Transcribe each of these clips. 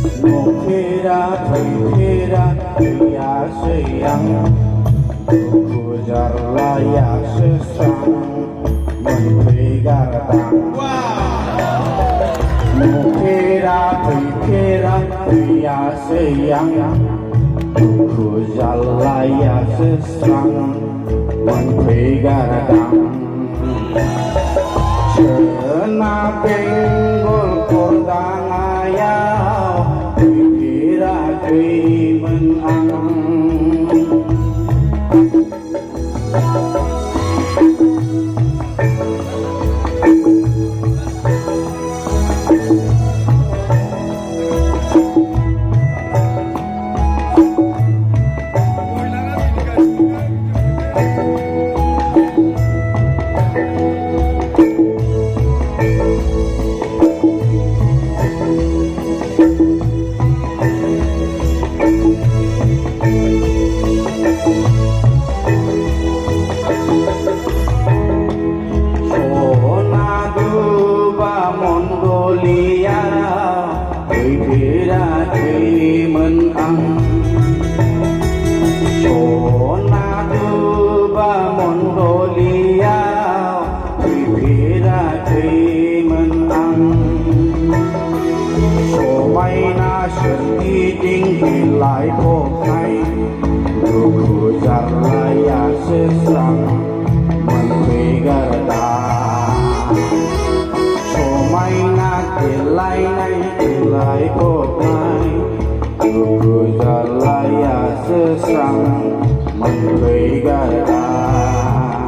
Mukira ya sayang Kujar layak sesang Menteri Gartang Mukira ya sayang Kujar layak sesang Menteri Gartang Cena penggol kordang ayau Kira kui menang Lại cô hay Ku jar layak sesang Menteri Gartang Somai ngake lai cô hay Ku jar layak sesang Menteri Gartang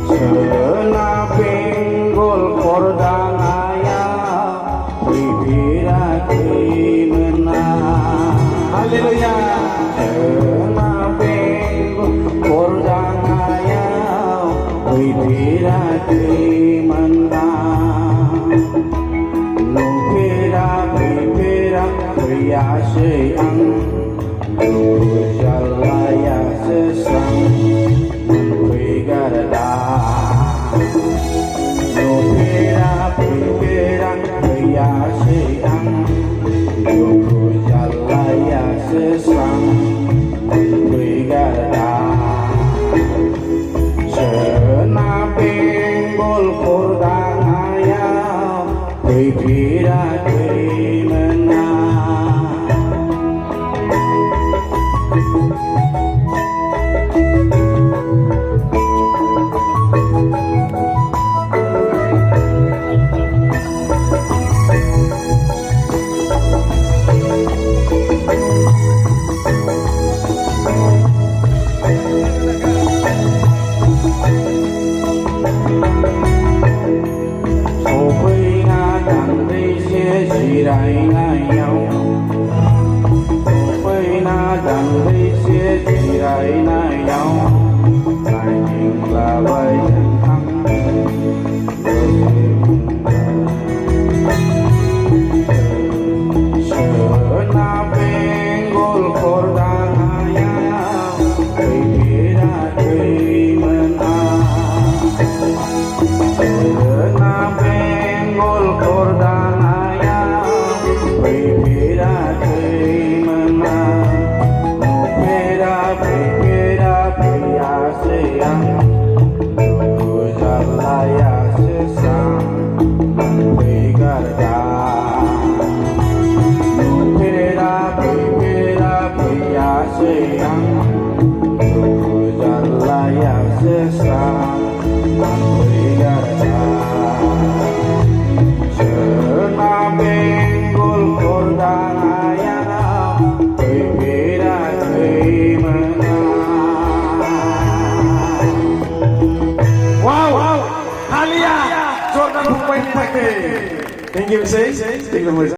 Cena penggol kordang ayam Bibira Haleluya. Cena penggol kordang ayau Bibira menang Nukira pria sayang Kujar layak sesang Menteri Gartang Nukira pria sayang Kujar layak sesang Menteri Gartang Cena penggol kordang ayam Bibira menang Đại ngài nhau với na đằng đi xế chỉ đại ngài nhau lại nhìn là vậy thắng sợ na penggol kordang ayam Bibira menang sợ na penggol kordang Bibira menang Mukira pria sayang Kujar layak sesang Menteri Gartang Mukira pria sayang Kujar layak sesang Menteri Gartang Cena penggol kordang ayam Bibira menang. Wow, Halia, Jordan pemain pakai. Thank you, Sis.